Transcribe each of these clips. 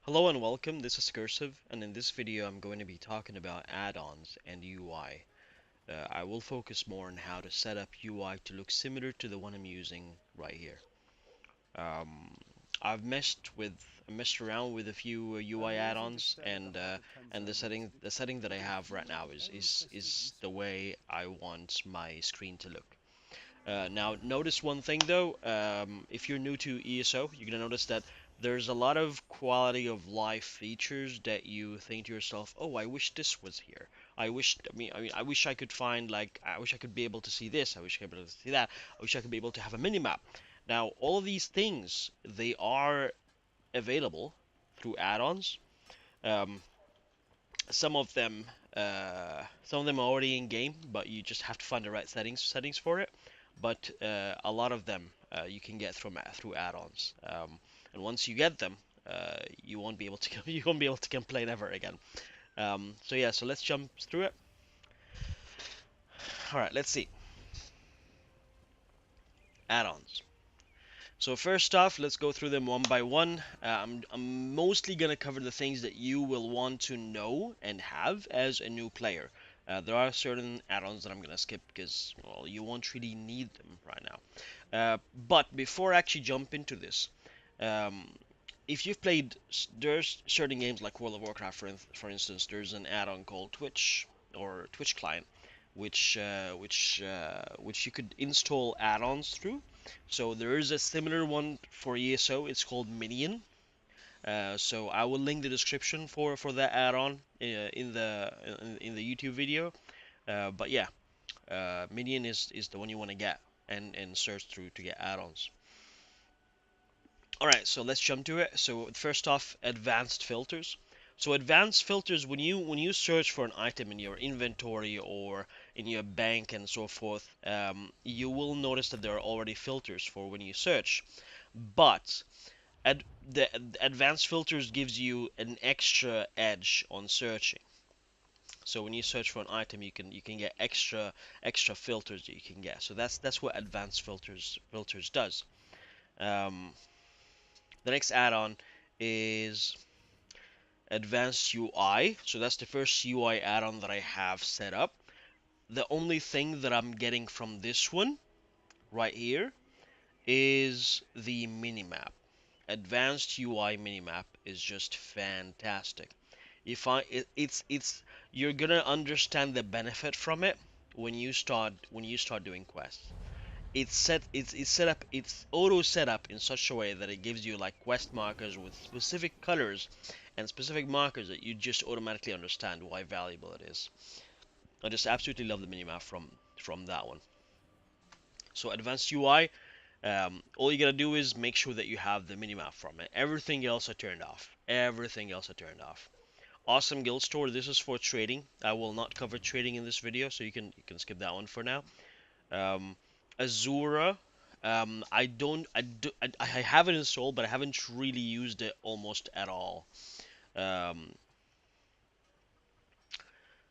Hello and welcome, this is Cursive, and in this video I'm going to be talking about add-ons and UI. I will focus more on how to set up UI to look similar to the one I'm using right here. Um, I've messed around with a few UI add-ons, and the setting that I have right now is the way I want my screen to look. Now, notice one thing though, if you're new to ESO, you're gonna notice that there's a lot of quality of life features that you think to yourself, "Oh, I wish this was here. I wish I could find I wish I could be able to see this. I wish I could be able to see that. I wish I could be able to have a minimap." Now, all of these things they are available through add-ons. Um, some of them, some of them are already in game, but you just have to find the right settings for it. But a lot of them you can get through add-ons, and once you get them, you won't be able to you won't be able to complain ever again. So yeah, so let's jump through it. All right, let's see add-ons. So first off, let's go through them one by one. I'm mostly gonna cover the things that you will want to know and have as a new player. There are certain add-ons that I'm gonna skip because, well, you won't really need them right now. But before I actually jump into this, um, if you've played, there's certain games like World of Warcraft, for instance, there's an add-on called Twitch or Twitch client, which you could install add-ons through. So there is a similar one for ESO. It's called Minion. So I will link the description for that add-on in the YouTube video. But yeah, Minion is the one you want to get and search through to get add-ons. All right, so let's jump to it. So first off, advanced filters. So advanced filters, when you search for an item in your inventory or in your bank and so forth, you will notice that there are already filters for when you search. But the advanced filters gives you an extra edge on searching. So when you search for an item, you can get extra filters that you can get. So that's what advanced filters does. Um, the next add-on is Advanced UI. So that's the first UI add-on that I have set up. The only thing that I'm getting from this one right here is the minimap. Advanced UI minimap is just fantastic. If I it, it's You're gonna understand the benefit from it when you start doing quests. It's auto set up in such a way that it gives you like quest markers with specific colors and specific markers that you just automatically understand why valuable it is. I just absolutely love the minimap from that one. So advanced UI, all you gotta do is make sure that you have the minimap from it. Everything else I turned off. Everything else I turned off. Awesome Guild Store. This is for trading. I will not cover trading in this video, so you can skip that one for now. Um, Azurah. I have it installed, but I haven't really used it almost at all. Um,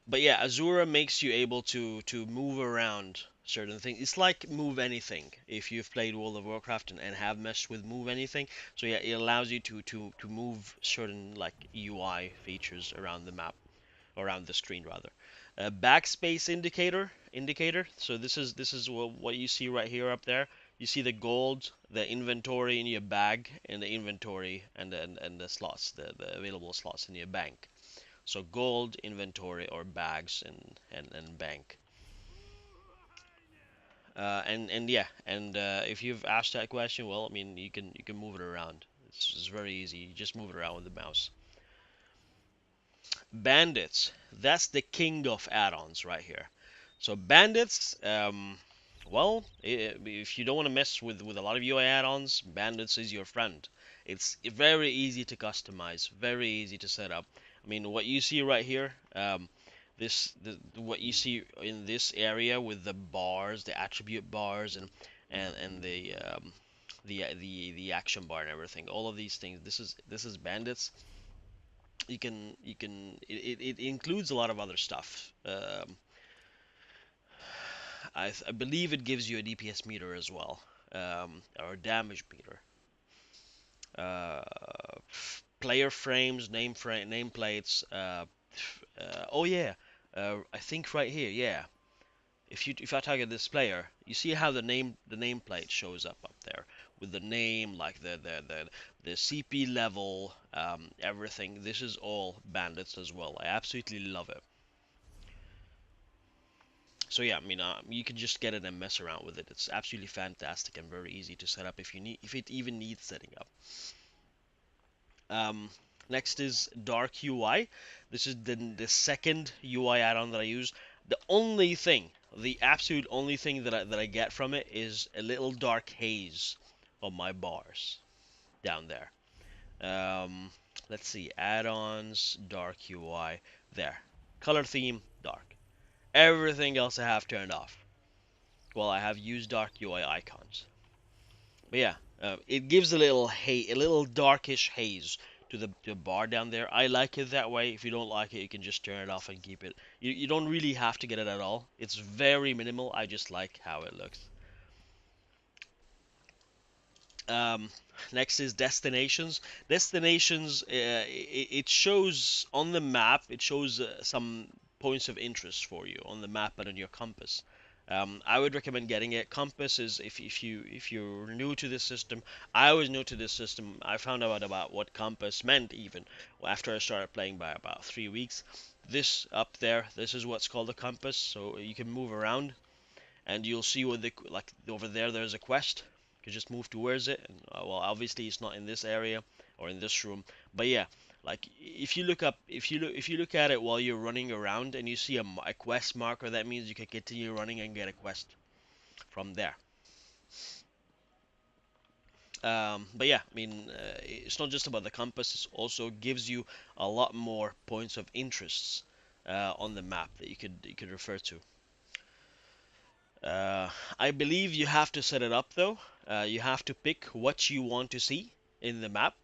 but yeah, Azurah makes you able to move around certain things. It's like Move Anything if you've played World of Warcraft and have messed with Move Anything. So yeah, it allows you to move certain like UI features around the map, around the screen rather. Backspace indicator. So this is what you see right here up there. You see the gold, the inventory in your bag, and the inventory and the slots, the available slots in your bank. So gold, inventory, or bags and bank. And yeah, and if you've asked that question, well, I mean, you can move it around. It's very easy. You just move it around with the mouse. Bandits. That's the king of add-ons right here. So Bandits, well, if you don't want to mess with a lot of UI add-ons, Bandits is your friend. It's very easy to customize, very easy to set up. I mean, what you see right here, what you see in this area with the bars, the attribute bars, and the action bar and everything, all of these things. This is Bandits. It includes a lot of other stuff. I believe it gives you a DPS meter as well, or a damage meter. Uh, player frames, nameplates. Oh yeah, I think right here, yeah. If I target this player, you see how the nameplate shows up there with the name, like the CP level, everything. This is all Bandits as well. I absolutely love it. So yeah, I mean, you can just get it and mess around with it. It's absolutely fantastic and very easy to set up if it even needs setting up. Um, Next is DarkUI. This is the second UI add-on that I use. The absolute only thing that I get from it is a little dark haze on my bars down there. Um, let's see, add-ons, DarkUI, there. Color theme, dark. Everything else I have turned off. Well, I have used DarkUI icons. But yeah, it gives a little darkish haze to the bar down there. I like it that way. If you don't like it, you can just turn it off and keep it. You don't really have to get it at all. It's very minimal. I just like how it looks. Um, Next is destinations. Destinations, it shows on the map. It shows some points of interest for you on the map and on your compass. I would recommend getting it. Compass is if you're new to this system. I was new to this system. I found out about what compass meant even after I started playing by about 3 weeks. This up there, this is what's called a compass. So you can move around and you'll see what the like over there. There's a quest. You can just move towards it. And, well, obviously it's not in this area or in this room, but yeah, like if you look at it while you're running around and you see a quest marker, that means you can continue running and get a quest from there. But yeah, I mean, it's not just about the compass. It also gives you a lot more points of interests on the map that you could refer to. Uh, I believe you have to set it up though. You have to pick what you want to see in the map.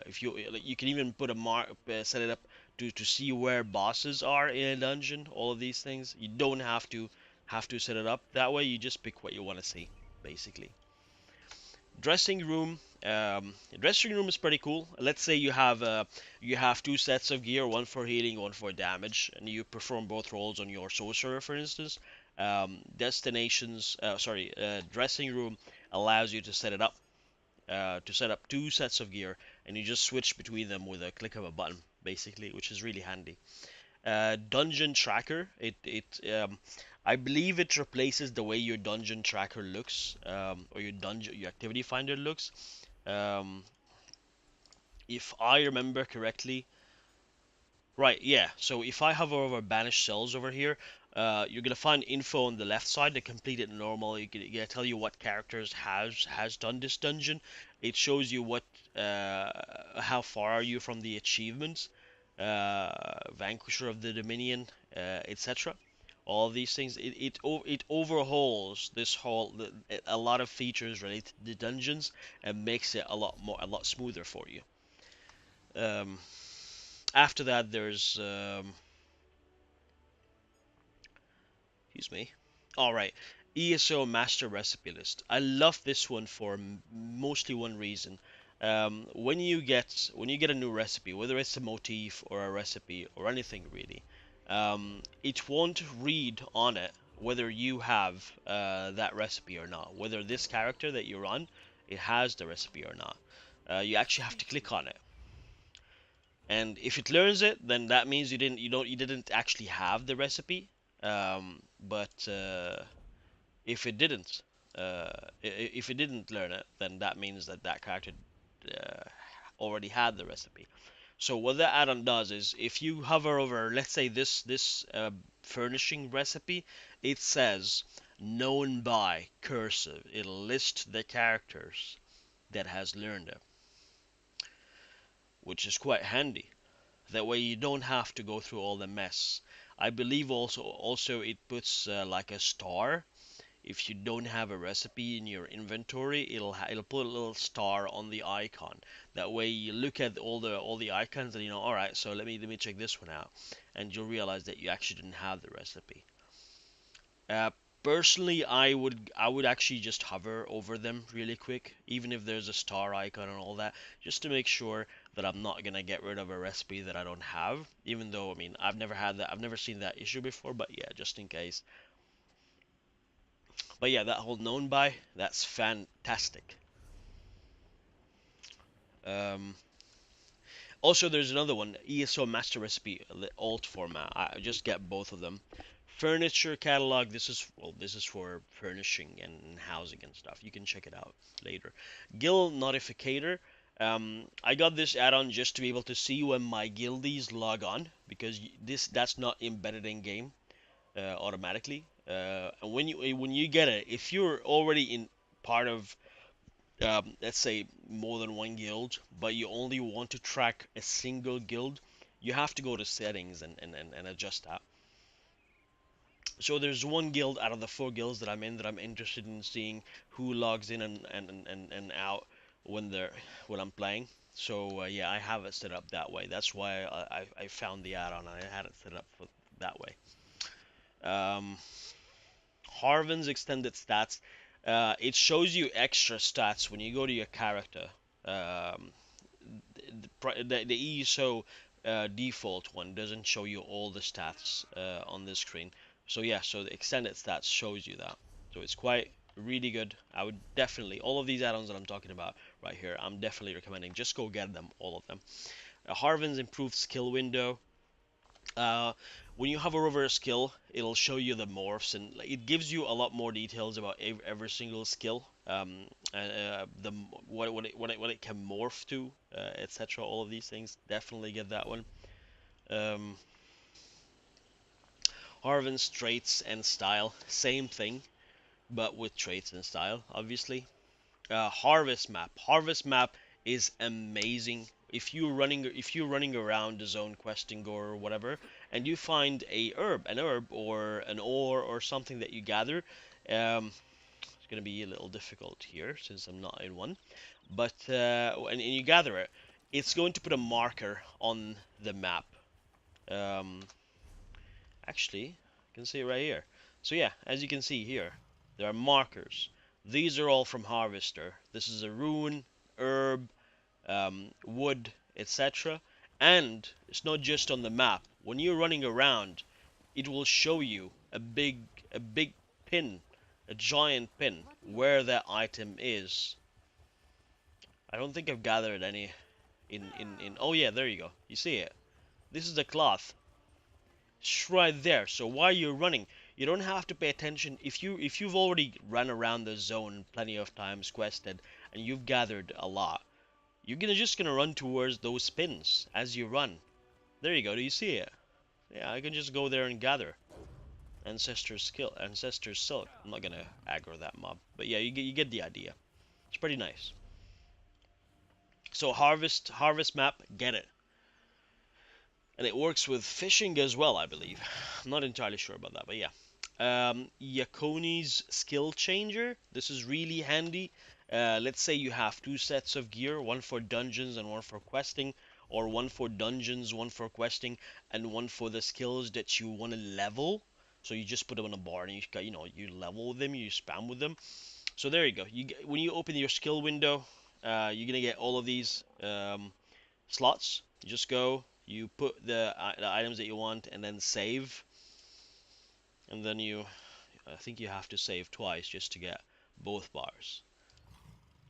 If you like, you can even put a mark, set it up to see where bosses are in a dungeon. All of these things. You don't have to set it up that way. You just pick what you want to see, basically. Dressing room. Dressing room is pretty cool. Let's say you have two sets of gear, one for healing, one for damage, and you perform both roles on your sorcerer, for instance. Dressing room allows you to set up two sets of gear, and you just switch between them with a click of a button, basically, which is really handy. Dungeon tracker. I believe it replaces the way your dungeon tracker looks, or your activity finder looks. Um, if I remember correctly, right? Yeah. So if I hover over banished cells over here, you're gonna find info on the left side. To complete it normal, you tell you what characters has done this dungeon. It shows you how far are you from the achievements, Vanquisher of the Dominion, etc. All of these things. It overhauls a lot of features related to the dungeons and makes it a lot smoother for you. Um, After that, there's excuse me. All right, ESO master recipe list. I love this one for mostly one reason. When you get a new recipe, whether it's a motif or a recipe or anything really, it won't read on it whether you have that recipe or not. Whether this character that you're on, it has the recipe or not. You actually have to click on it, and if it learns it, then that means you didn't actually have the recipe. But if it didn't, if it didn't learn it, then that means that character uh, already had the recipe. So what that add-on does is, if you hover over, let's say this furnishing recipe, it says known by cursive. It'll list the characters that has learned it, which is quite handy. That way you don't have to go through all the mess. I believe also it puts like a star. If you don't have a recipe in your inventory, it'll put a little star on the icon. That way you look at all the icons and all right, so let me check this one out, and you'll realize that you actually didn't have the recipe. Personally, I would actually just hover over them really quick, even if there's a star icon and all that, just to make sure that I'm not gonna get rid of a recipe that I don't have. Even though, I mean, I've never had that, I've never seen that issue before, but yeah, just in case. But yeah, that whole known by, that's fantastic. Um, Also, there's another one, ESO master recipe, alt format. I just get both of them. Furniture catalog. This is, well, this is for furnishing and housing and stuff. You can check it out later. Guild Notificator. I got this add-on just to be able to see when my guildies log on, because that's not embedded in game automatically. And when you get it, if you're already in part of, let's say, more than one guild, but you only want to track a single guild, you have to go to settings and adjust that. So there's one guild out of the four guilds that I'm in that I'm interested in seeing who logs in and out when I'm playing. So yeah, I have it set up that way. That's why I found the add-on and I had it set up for that way. Um, Harven's extended stats. It shows you extra stats when you go to your character. Um, the ESO default one doesn't show you all the stats on this screen. So yeah, so the extended stats shows you that. So it's quite really good. I would definitely, all of these add-ons that I'm talking about right here, I'm definitely recommending. Just go get them, all of them. Harven's improved skill window. Uh, when you hover over a skill, it'll show you the morphs, and like, it gives you a lot more details about every single skill, and the what it can morph to, etc. All of these things. Definitely get that one. Um, Harvin's traits and style, same thing, but with traits and style, obviously. HarvestMap. HarvestMap is amazing. If you're running around the zone questing or whatever, and you find an herb or an ore or something that you gather, it's gonna be a little difficult here since I'm not in one. But and you gather it, it's going to put a marker on the map. Um, Actually, you can see it right here. So yeah, as you can see here, there are markers. These are all from Harvester. This is a rune, herb, wood, etc. And it's not just on the map. When you're running around, it will show you a big pin, a giant pin, where that item is. I don't think I've gathered any in. Oh yeah, there you go. You see it. This is the cloth. It's right there. So while you're running, you don't have to pay attention. If you've already run around the zone plenty of times, quested, and you've gathered a lot, you're just gonna run towards those pins as you run. There you go. Do you see it? Yeah, I can just go there and gather. Ancestor's Silk. I'm not gonna aggro that mob, but yeah, you get the idea. It's pretty nice. So harvest map, get it. And it works with fishing as well, I believe. I'm not entirely sure about that, but yeah. Iakoni's skill changer. This is really handy. Let's say you have two sets of gear, one for dungeons and one for questing, or one for dungeons, one for questing, and one for the skills that you want to level. So you just put them on a bar and you level with them, you spam with them. So there you go. When you open your skill window, you're gonna get all of these slots. You just go, you put the items that you want, and then save. And then I think you have to save twice just to get both bars.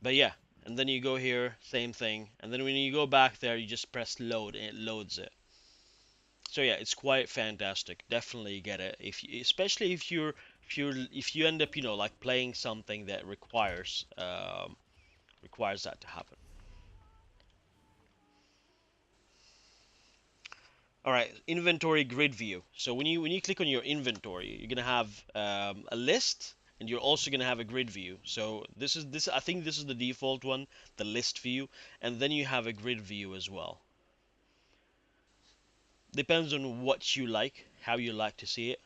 But yeah, and then you go here, same thing. And then when you go back there, you just press load, and it loads it. So yeah, it's quite fantastic. Definitely get it. Especially if you end up like playing something that requires that to happen. All right, inventory grid view. So when you click on your inventory, you're gonna have a list, and you're also gonna have a grid view. So this I think this is the default one, the list view, and then you have a grid view as well. Depends on what you like, how you like to see it.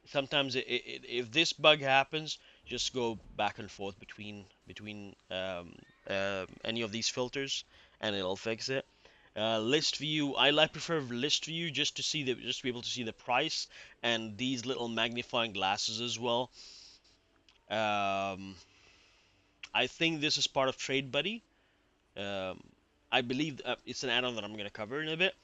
Sometimes if this bug happens, just go back and forth between any of these filters, and it'll fix it. List view, prefer list view just to see just to be able to see the price and these little magnifying glasses as well. Um, I think this is part of Trade Buddy. Um, I believe it's an add-on that I'm going to cover in a bit.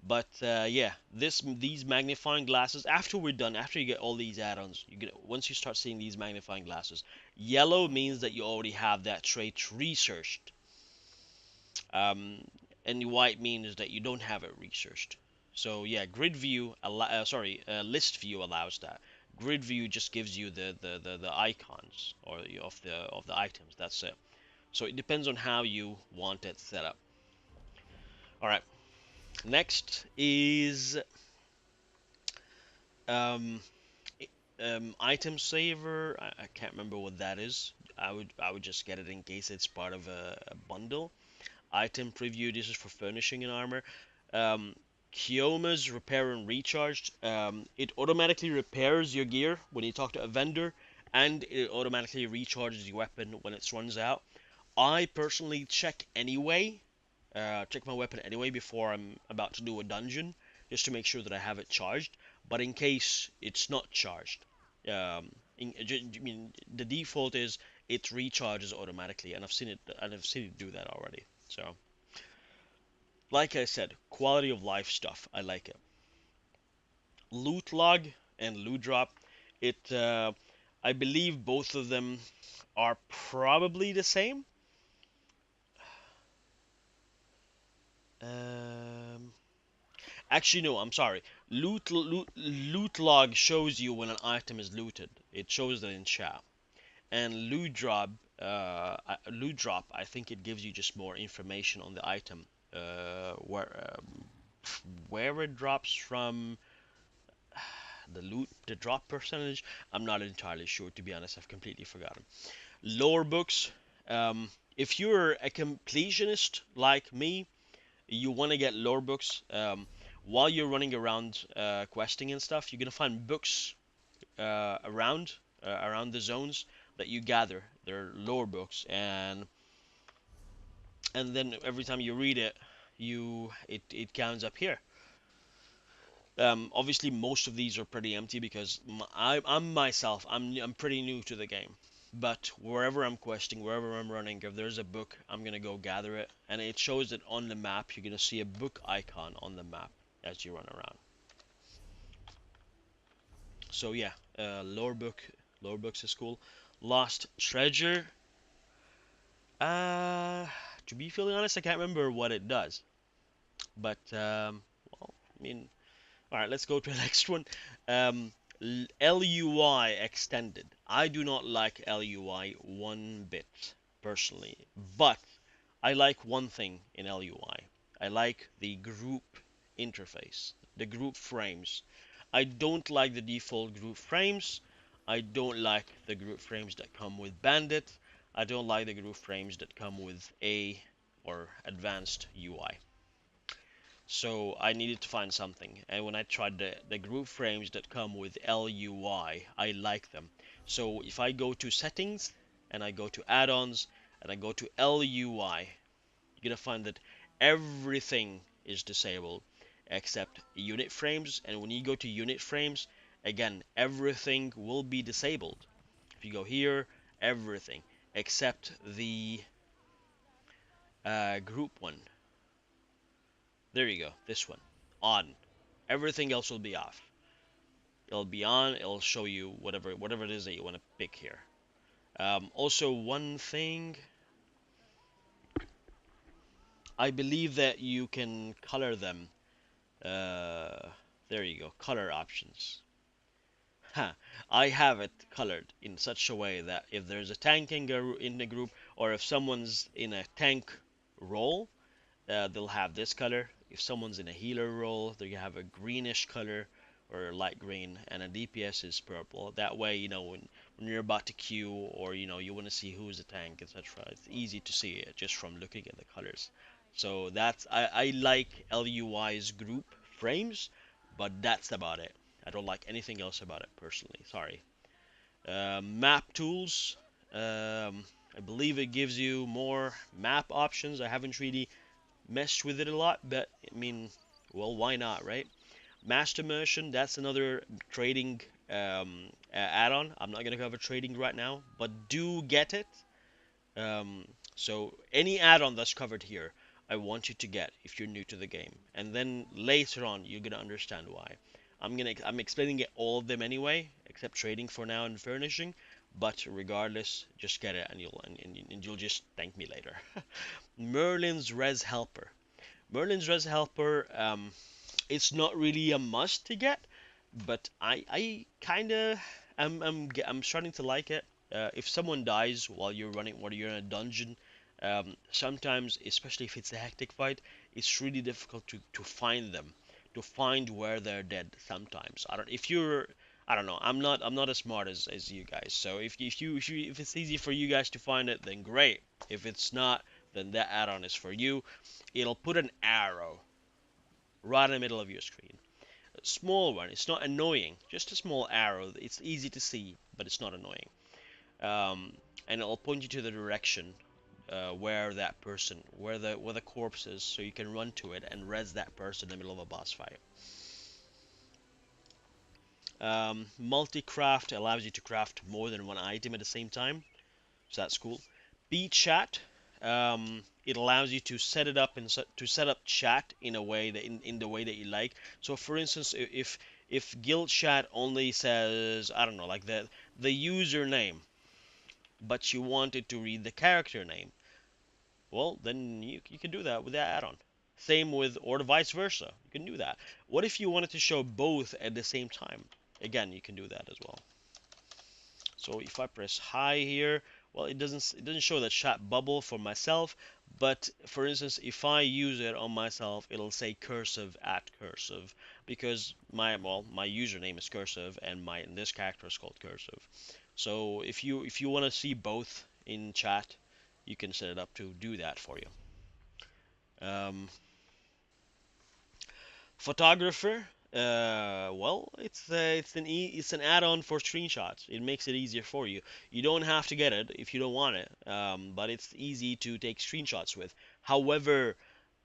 But yeah, these magnifying glasses. After we're done, after you get all these add-ons, once you start seeing these magnifying glasses, yellow means that you already have that trait researched, um, and white means that you don't have it researched. So yeah, grid view, list view allows that. Grid view just gives you the icons of the items. That's it. So it depends on how you want it set up. All right. Next is um, item saver. I can't remember what that is. I would just get it in case it's part of a bundle. Item preview. This is for furnishing and armor. Um, Kioma's repair and recharged. It automatically repairs your gear when you talk to a vendor, and it automatically recharges your weapon when it runs out. I personally check my weapon anyway before I'm about to do a dungeon, just to make sure that I have it charged. But in case it's not charged, I mean the default is it recharges automatically, and I've seen it do that already. So, like I said, quality of life stuff. I like it. Loot log and Lootdrop. It, I believe both of them are probably the same. Um, Actually, no, I'm sorry. Loot log shows you when an item is looted. It shows that in chat. And loot drop, I think it gives you just more information on the item, where it drops from, the drop percentage. I'm not entirely sure, to be honest. I've completely forgotten. LoreBooks. If you're a completionist like me, you want to get LoreBooks. While you're running around questing and stuff, you're gonna find books around the zones that you gather. They're LoreBooks, and then every time you read it, it counts up here. Obviously, most of these are pretty empty because I'm myself, I'm pretty new to the game. But wherever I'm questing, wherever I'm running, if there's a book, I'm gonna go gather it, and it shows that on the map. You're gonna see a book icon on the map as you run around. So yeah, lore books is cool. Lost treasure. Uh, to be fully honest, I can't remember what it does. But well, I mean, all right, let's go to the next one. Um, LUI extended. I do not like LUI one bit personally, but I like one thing in LUI. I like the group interface, the group frames. I don't like the default group frames. I don't like the group frames that come with Bandit. I don't like the group frames that come with A or Advanced UI. So I needed to find something. And when I tried the group frames that come with LUI, I like them. So if I go to settings and I go to add-ons and I go to LUI, you're gonna find that everything is disabled except unit frames. And when you go to unit frames, again, everything will be disabled. If you go here, everything except the group one. There you go, this one, on. Everything else will be off. It'll be on. It'll show you whatever it is that you want to pick here. Also, one thing, I believe that you can color them. There you go, color options. Huh. I have it colored in such a way that if there's a tank in the group, or if someone's in a tank role, they'll have this color. If someone's in a healer role, they have a greenish color or light green, and a DPS is purple. That way, when you're about to queue, or you want to see who's the tank, etc. It's easy to see it just from looking at the colors. So I like LUI's group frames, but that's about it. I don't like anything else about it personally. Sorry. Map tools. I believe it gives you more map options. I haven't really messed with it a lot, but I mean, well, why not, right? Master Merchant, that's another trading add-on. I'm not gonna cover trading right now, but do get it. Um, so any add-on that's covered here, I want you to get if you're new to the game, and then later on you're gonna understand why. I'm explaining it all of them anyway, except trading for now and furnishing. But regardless, just get it, and you'll just thank me later. Merlin's Res Helper. Merlin's Res Helper. It's not really a must to get, but I kind of I'm starting to like it. If someone dies while you're in a dungeon, sometimes, especially if it's a hectic fight, it's really difficult to find them, to find where they're dead. Sometimes I don't know. I'm not as smart as you guys. So if it's easy for you guys to find it, then great. If it's not, then that add-on is for you. It'll put an arrow right in the middle of your screen. A small one. It's not annoying. Just a small arrow. It's easy to see, but it's not annoying. Um, and it'll point you to the direction where that person, where the corpse is, so you can run to it and res that person in the middle of a boss fight. Multicraft allows you to craft more than one item at the same time, so that's cool. pChat, it allows you to set it up and to set up chat in a way that in the way that you like. So for instance, if guild chat only says, I don't know, like the username, but you wanted to read the character name, well, then you can do that with that add-on. Same with, or the vice versa, you can do that. What if you wanted to show both at the same time? Again, you can do that as well. So if I press hi here, well, it doesn't show the chat bubble for myself, but for instance, if I use it on myself, it'll say cursive at cursive, because my username is cursive and my this character is called cursive. So if you want to see both in chat, you can set it up to do that for you. Um, Photographer, well, it's an add-on for screenshots. It makes it easier for you. You don't have to get it if you don't want it, but it's easy to take screenshots with. However,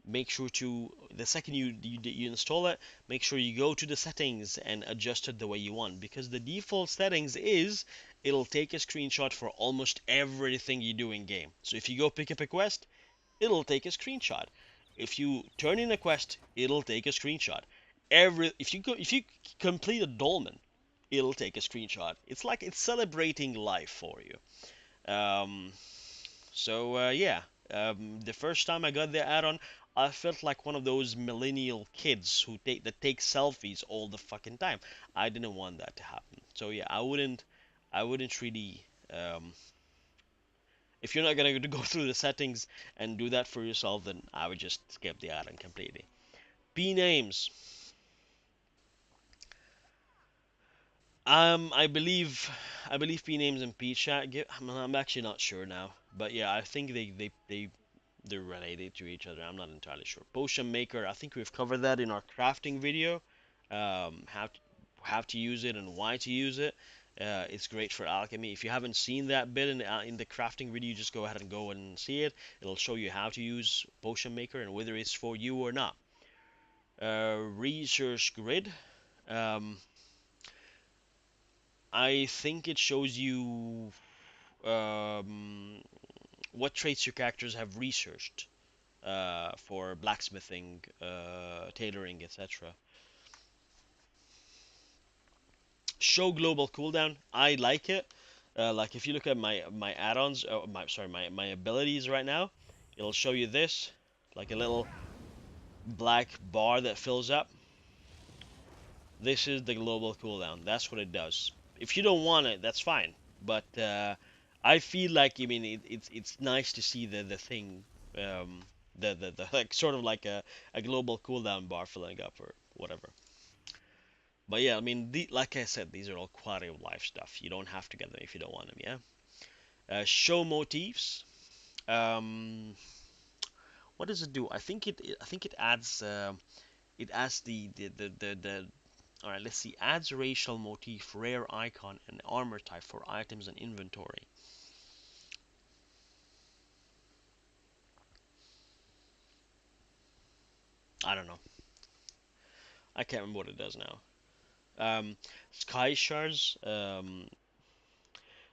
make sure to the second you install it, make sure you go to the settings and adjust it the way you want, because the default settings is it'll take a screenshot for almost everything you do in game. So if you go pick up a quest, it'll take a screenshot. If you turn in a quest, it'll take a screenshot. If you complete a dolmen, it'll take a screenshot. It's like it's celebrating life for you. Um, yeah, the first time I got the add-on, I felt like one of those millennial kids who take selfies all the fucking time. I didn't want that to happen. So yeah, I wouldn't really if you're not gonna go through the settings and do that for yourself, then I would just skip the add-on completely. pNames. I believe pNames and pChat give. I'm actually not sure now, but yeah, I think they're related to each other. I'm not entirely sure. Potion Maker. I think we've covered that in our crafting video. How to use it and why to use it. It's great for alchemy. If you haven't seen that bit in the crafting video, just go ahead and go and see it. It'll show you how to use Potion Maker and whether it's for you or not. Research Grid. Um, I think it shows you um, what traits your characters have researched for blacksmithing, tailoring, etc. Show global cooldown. I like it. Like if you look at my add-ons, my abilities right now, it'll show you this, like a little black bar that fills up. This is the global cooldown. That's what it does. If you don't want it, that's fine. But I feel like, I mean, it's nice to see the thing, um, the like sort of like a global cooldown bar filling up or whatever. But yeah, I mean, like I said, these are all quality of life stuff. You don't have to get them if you don't want them. Yeah. Show motifs. Um, what does it do? I think it adds the. All right, let's see. Adds racial motif, rare icon, and armor type for items and inventory. I don't know. I can't remember what it does now. Sky shards.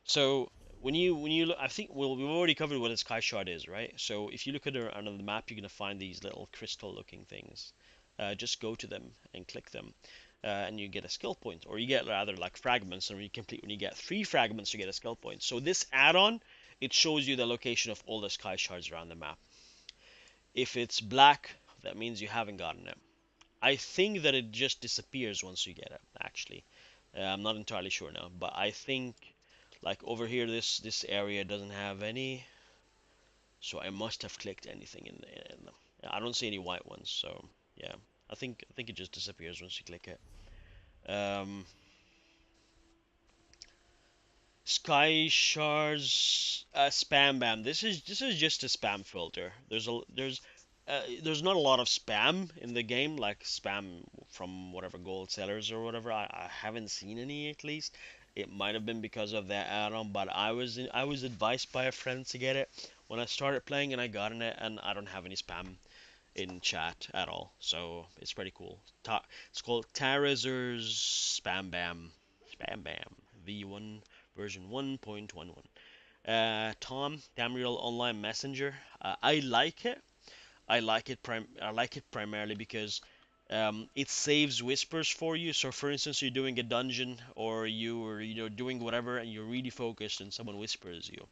So when you look, I think we've already covered what a sky shard is, right? So if you look at on the map, you're gonna find these little crystal-looking things. Just go to them and click them, and you get a skill point, or you get rather like fragments. And when you get 3 fragments, you get a skill point. So this add-on, it shows you the location of all the sky shards around the map. If it's black, that means you haven't gotten it. I think that it just disappears once you get it, actually. I'm not entirely sure now, but I think like over here, this area doesn't have any, so I must have clicked anything in them. I don't see any white ones, so yeah, I think it just disappears once you click it. Sky shards, spam bam. This is just a spam filter. There's not a lot of spam in the game, like spam from whatever gold sellers or whatever. I haven't seen any, at least. It might have been because of that add-on, but I was advised by a friend to get it when I started playing, and I got in it, and I don't have any spam in chat at all, so it's pretty cool. It's called Tarazer's Spam Bam V1 version 1.11. Tom Tamriel Online Messenger. I like it. I like it primarily because it saves whispers for you. So, for instance, you're doing a dungeon or you're doing whatever, and you're really focused, and someone whispers you,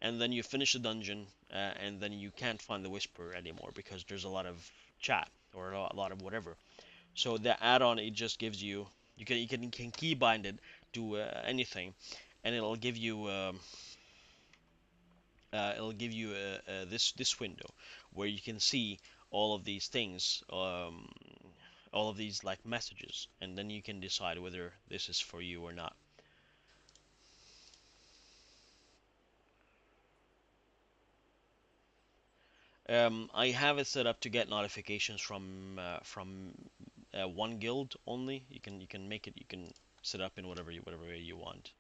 and then you finish the dungeon, and then you can't find the whisper anymore because there's a lot of chat or a lot of whatever. So the add-on, it just gives you, you can keybind it to anything, and it'll give you this window where you can see all of these things, all of these like messages, and then you can decide whether this is for you or not. I have it set up to get notifications from one guild only. You can make it, you can set up in whatever way you want.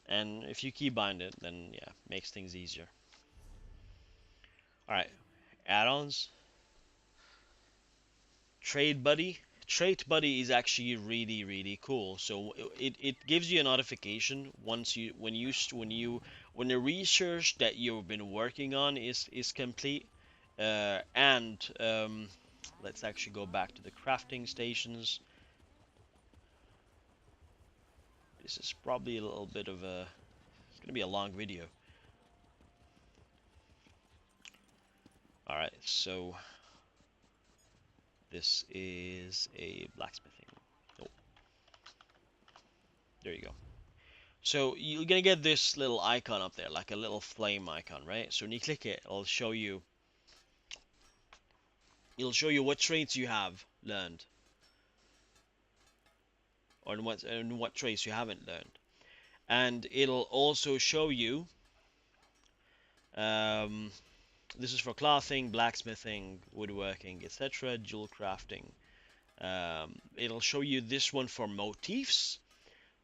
And if you keybind it, then yeah, makes things easier. All right, add-ons. Trade Buddy. Trade Buddy is actually really cool. So it gives you a notification once you when the research that you've been working on is complete. And let's actually go back to the crafting stations. This is probably a little bit of a, it's gonna be a long video. All right, so this is a blacksmithing. Oh, there you go. So you're gonna get this little icon up there, like a little flame icon, right? So when you click it, it'll show you what traits you have learned, or in what traits you haven't learned, and it'll also show you. Um, this is for clothing, blacksmithing, woodworking, etc., jewel crafting. It'll show you this one for motifs,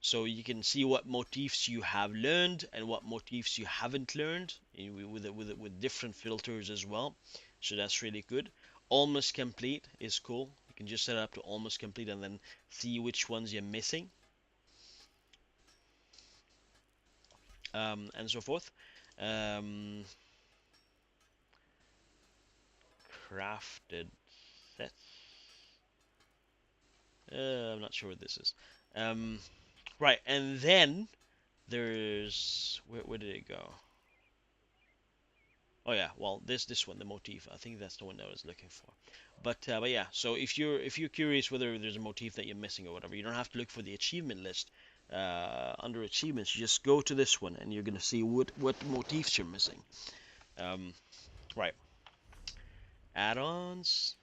so you can see what motifs you have learned and what motifs you haven't learned with different filters as well. So that's really good. Almost complete is cool. You can just set it up to almost complete and then see which ones you're missing, and so forth. Um, Crafted sets. I'm not sure what this is. Um, right, and then there's where did it go? Oh yeah, well this one, the motif. I think that's the one that I was looking for. But yeah, so if you're curious whether there's a motif that you're missing or whatever, you don't have to look for the achievement list. Under achievements, you just go to this one and you're gonna see what motifs you're missing. Right, add-ons.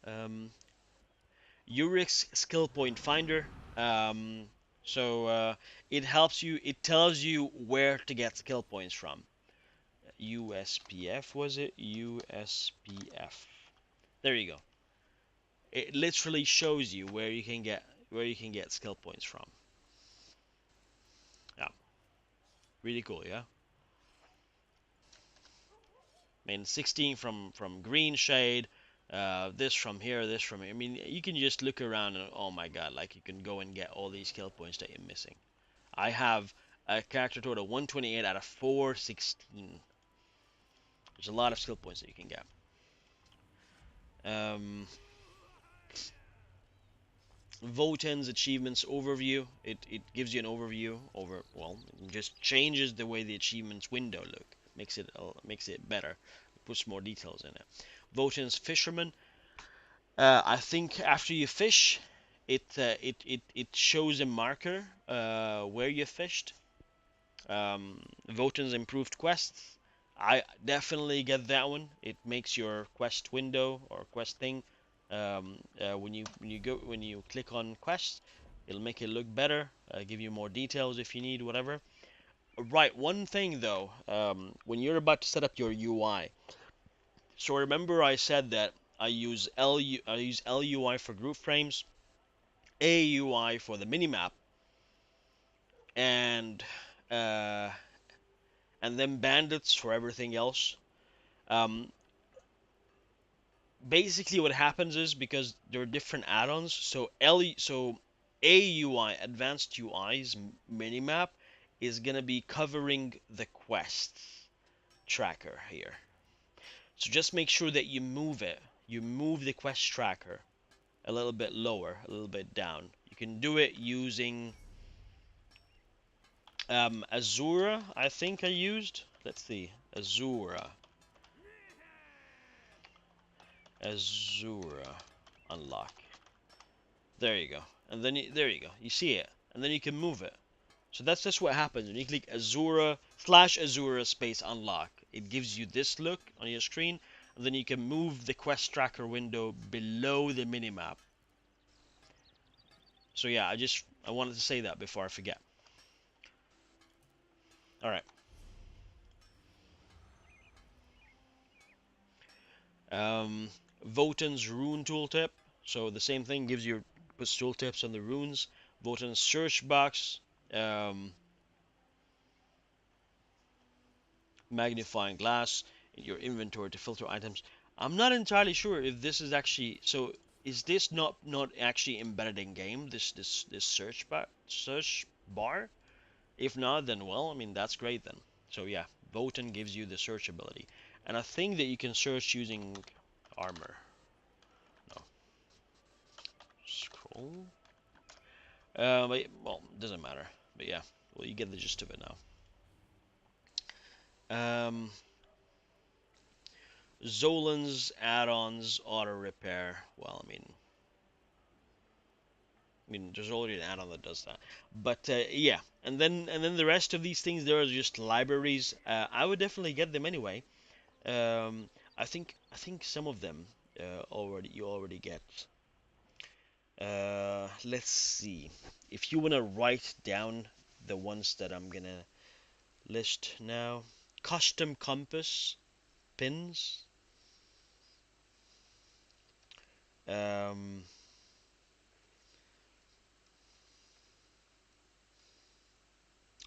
Um, Urix skill point finder. Um, so it helps you. It tells you where to get skill points from. USPF, was it? USPF. There you go. It literally shows you where you can get skill points from. Yeah, really cool. Yeah. I mean, 16 from green shade, this from here, this from here. I mean, you can just look around and oh my god, like you can go and get all these skill points that you're missing. I have a character total 128 out of 416. There's a lot of skill points that you can get. Votan's achievements overview. It gives you an overview over, well, it just changes the way the achievements window look. Makes it better. It puts more details in it. Votan's fisherman. I think after you fish, it shows a marker where you fished. Votan's improved quests. I definitely get that one. It makes your quest window or quest thing when you click on quests, it'll make it look better, give you more details if you need, whatever. Right, one thing though, when you're about to set up your UI, so remember I said that I use LUI for group frames, AUI for the minimap, and uh, and then Bandits for everything else. Um, Basically what happens is because there are different add-ons, so AUI Advanced UI's minimap is gonna be covering the quests tracker here. So just make sure that you move it. You move the quest tracker a little bit lower, a little bit down. You can do it using Azurah, I think I used. Let's see, Azurah. Azurah unlock. There you go. And then there you go. You see it. And then you can move it. So that's just what happens when you click Azurah /Azurah space unlock. It gives you this look on your screen, and then you can move the quest tracker window below the minimap. So yeah, I wanted to say that before I forget. All right. Votan's rune tooltip. So the same thing puts tooltips on the runes. Votan's search box. Magnifying glass in your inventory to filter items. I'm not entirely sure if this is actually so. Is this not actually embedded in game? This search bar? If not, then well, I mean that's great then. So yeah, Votan gives you the search ability, and I think that you can search using armor. No, scroll. Well, doesn't matter. But yeah, well you get the gist of it now. Zolan's add-ons auto repair. Well, I mean, there's already an add-on that does that. But yeah, and then the rest of these things, there are just libraries. I would definitely get them anyway. I think some of them you already get. Let's see. If you wanna write down the ones that I'm gonna list now, custom compass pins. Um,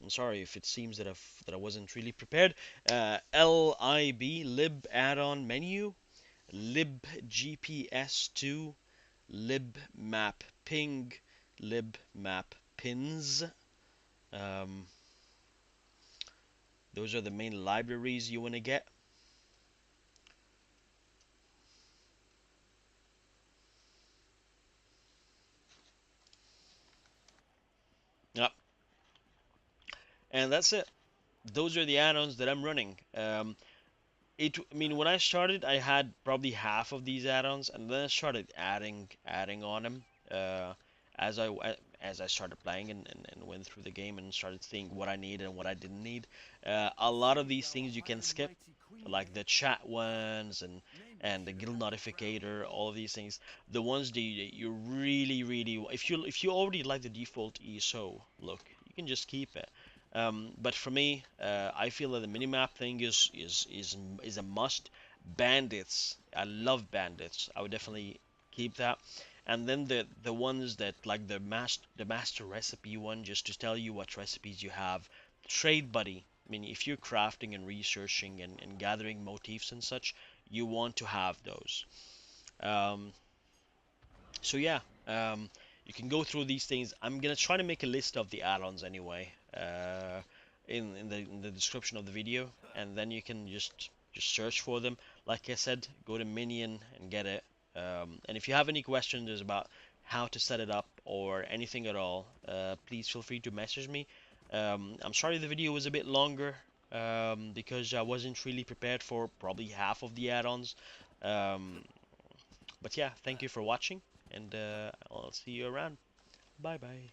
I'm sorry if it seems that I wasn't really prepared. LibAddonMenu, libGPS2, LibMapPing, LibMapPins. Um, those are the main libraries you want to get. Yep. And that's it. Those are the add-ons that I'm running. I mean, when I started, I had probably half of these add-ons, and then I started adding on them as I started playing and went through the game and started seeing what I needed and what I didn't need. A lot of these things you can skip, like the chat ones and the guild notificator, all of these things. The ones that you really, if you already like the default ESO look, you can just keep it. But for me, I feel that the minimap thing is a must. Bandits, I love bandits. I would definitely keep that. And then the ones that like the master recipe one, just to tell you what recipes you have. Trade buddy. I mean, if you're crafting and researching and gathering motifs and such, you want to have those. Um, so yeah, you can go through these things. I'm gonna try to make a list of the add-ons anyway, in the description of the video, and then you can just search for them. Like I said, go to Minion and get it. And if you have any questions about how to set it up or anything at all, please feel free to message me. I'm sorry the video was a bit longer, because I wasn't really prepared for probably half of the add-ons. Um, but yeah, thank you for watching, and I'll see you around. Bye bye.